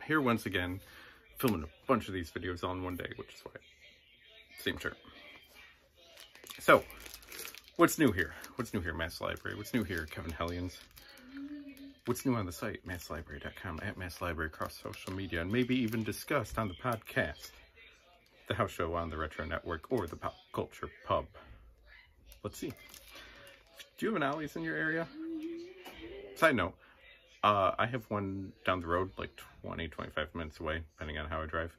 here once again, filming a bunch of these videos all in one day, which is why, same shirt. So, what's new here? What's new here, Mass Library? What's new here, Kevin Hellions? What's new on the site, masslibrary.com, at Mass Library across social media, and maybe even discussed on the podcast, the house show on the Retro Network, or the Pop Culture Pub. Let's see. Do you have an Ollies in your area? Side note, I have one down the road, like 20-25 minutes away, depending on how I drive.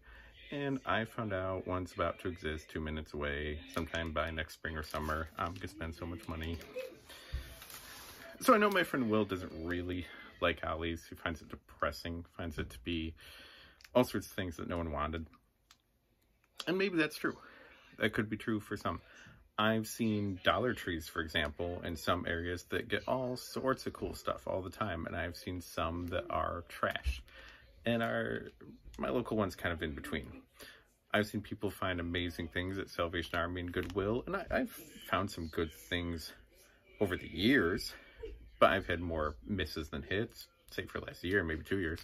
And I found out one's about to exist 2 minutes away, sometime by next spring or summer. I'm gonna spend so much money. So I know my friend Will doesn't really like Ollies. He finds it depressing, finds it to be all sorts of things that no one wanted. And maybe that's true. That could be true for some. I've seen Dollar Trees, for example, in some areas that get all sorts of cool stuff all the time. And I've seen some that are trash. And my local one's kind of in between. I've seen people find amazing things at Salvation Army and Goodwill. And I've found some good things over the years. But I've had more misses than hits, say for last year, maybe 2 years.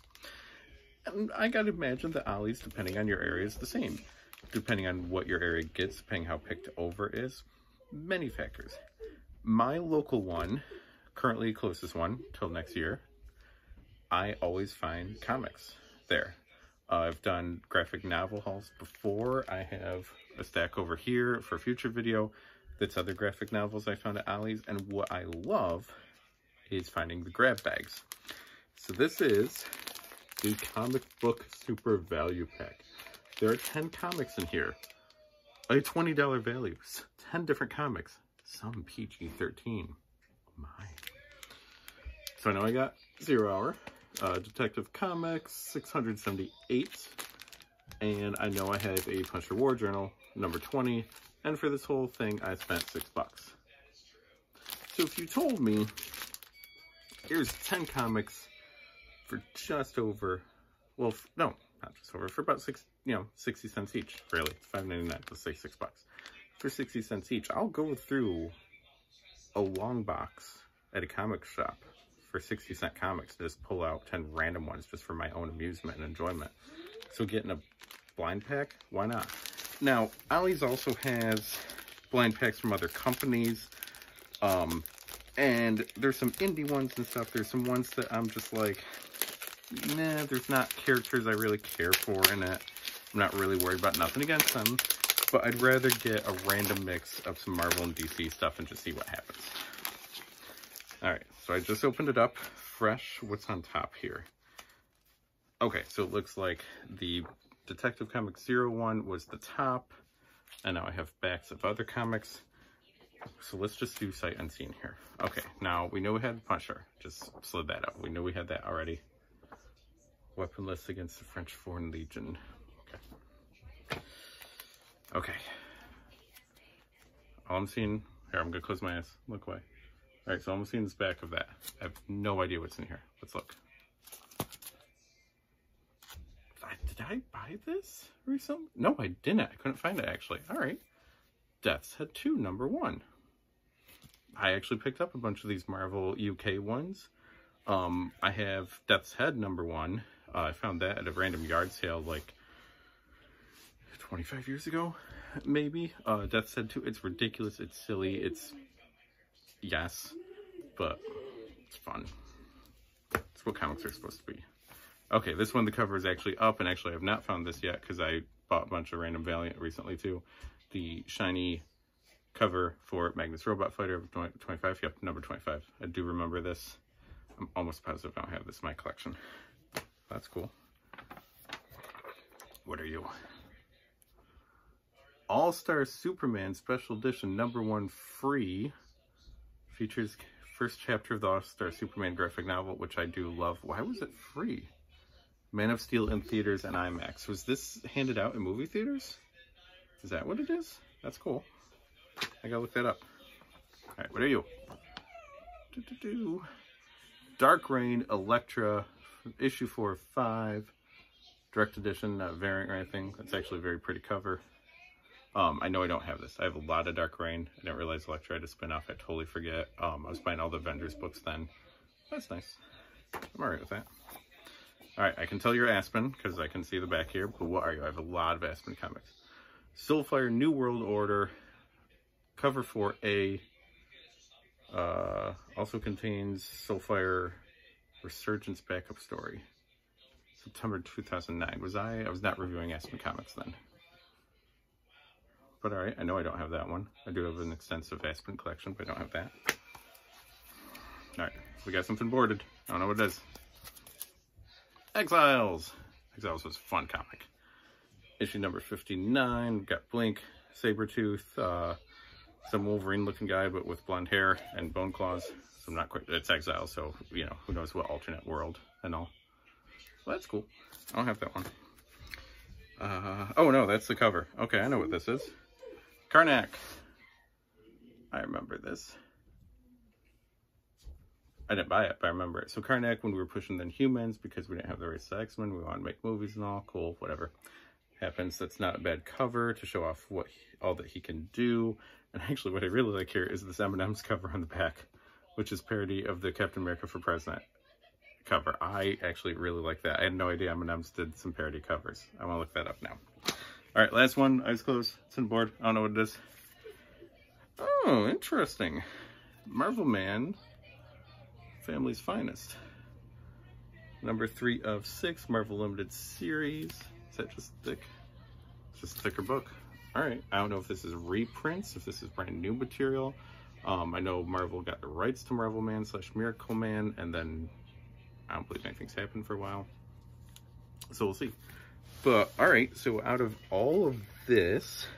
And I gotta imagine that Ollies, depending on your area, is the same. Depending on what your area gets, depending how picked over is, many factors. My local one, currently closest one till next year, I always find comics there. I've done graphic novel hauls before. I have a stack over here for a future video that's other graphic novels I found at Ollies. And what I love is finding the grab bags. So this is the comic book super value pack. There are 10 comics in here, a $20 value, 10 different comics, some PG-13. My. So I know I got 0 Hour, Detective Comics, 678, and I know I have a Punisher War Journal, number 20, and for this whole thing, I spent $6. So if you told me, here's 10 comics for just over, well, no, not just over, for about 60 cents each, really, $5.99, let's say $6. For 60 cents each, I'll go through a long box at a comic shop for 60-cent comics to just pull out 10 random ones just for my own amusement and enjoyment. So getting a blind pack, why not? Now, Ollies also has blind packs from other companies, and there's some indie ones and stuff. There's some ones that I'm just like, nah, there's not characters I really care for in it. I'm not really worried about, nothing against them, but I'd rather get a random mix of some Marvel and DC stuff and just see what happens. Alright, so I just opened it up, fresh. What's on top here? Okay, so it looks like the Detective Comics 01 was the top, and now I have backs of other comics. So let's just do sight unseen here. Okay, now we know we had Punisher, just slid that up. We know we had that already. Weaponless against the French Foreign Legion. Okay. All I'm seeing, here, I'm gonna close my eyes, look away. All right, so all I'm seeing is the back of that. I have no idea what's in here. Let's look. Did I buy this recently? No, I didn't. I couldn't find it, actually. All right. Death's Head 2, number 1. I actually picked up a bunch of these Marvel UK ones. I have Death's Head, number 1. I found that at a random yard sale, like 25 years ago, maybe. Death's Head 2, it's ridiculous, it's silly, it's, yes, but it's fun. It's what comics are supposed to be. Okay, this one, the cover is actually up, and actually I have not found this yet, because I bought a bunch of random Valiant recently, too. The shiny cover for Magnus Robot Fighter of 25, yep, number 25. I do remember this. I'm almost positive I don't have this in my collection. That's cool. What are you? All-Star Superman Special Edition number 1 free. Features first chapter of the All-Star Superman graphic novel, which I do love. Why was it free? Man of Steel in theaters and IMAX. Was this handed out in movie theaters? Is that what it is? That's cool. I gotta look that up. Alright, what are you? Dark Reign, Elektra, issue 4 of 5. Direct edition, not variant or anything. That's actually a very pretty cover. I know I don't have this. I have a lot of Dark Reign. I didn't realize Elektra had a spin-off. I totally forget. I was buying all the vendors books then. That's nice. I'm alright with that. All right, I can tell you're Aspen because I can see the back here, but what are you? I have a lot of Aspen comics. Soulfire New World Order, cover 4A, also contains Soulfire Resurgence backup story. September 2009. I was not reviewing Aspen Comics then. But alright, I know I don't have that one. I do have an extensive Aspen collection, but I don't have that. Alright, we got something boarded. I don't know what it is. Exiles! Exiles was a fun comic. Issue number 59. We've got Blink, Sabretooth, some Wolverine looking guy, but with blonde hair and bone claws. So I'm not quite, it's Exile, so, you know, who knows what alternate world and all. Well, that's cool. I don't have that one. Oh no, that's the cover. Okay, I know what this is. Karnak. I remember this. I didn't buy it, but I remember it. So Karnak, when we were pushing the Humans, because we didn't have the rights to X-Men, we wanted to make movies and all. Cool, whatever. Happens. That's not a bad cover to show off all that he can do. And actually, what I really like here is this M&M's cover on the back, which is parody of the Captain America for President cover. I actually really like that. I had no idea M&M's did some parody covers. I want to look that up now. All right, last one. Eyes closed. It's on board. I don't know what it is. Oh, interesting. Marvel Man, Family's Finest. Number 3 of 6, Marvel Limited Series. Is that just thick? It's just a thicker book. All right. I don't know if this is reprints, if this is brand new material. I know Marvel got the rights to Marvel Man / Miracle Man, and then I don't believe anything's happened for a while. So we'll see. But, all right. So out of all of this,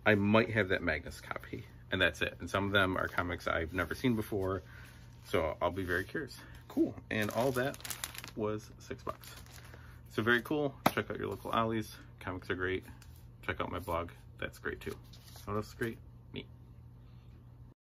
I might have that Magnus copy, and that's it. And some of them are comics I've never seen before, so I'll be very curious. Cool. And all that was $6. So very cool. Check out your local Ollies. Comics are great. Check out my blog. That's great too. What else is great? Me.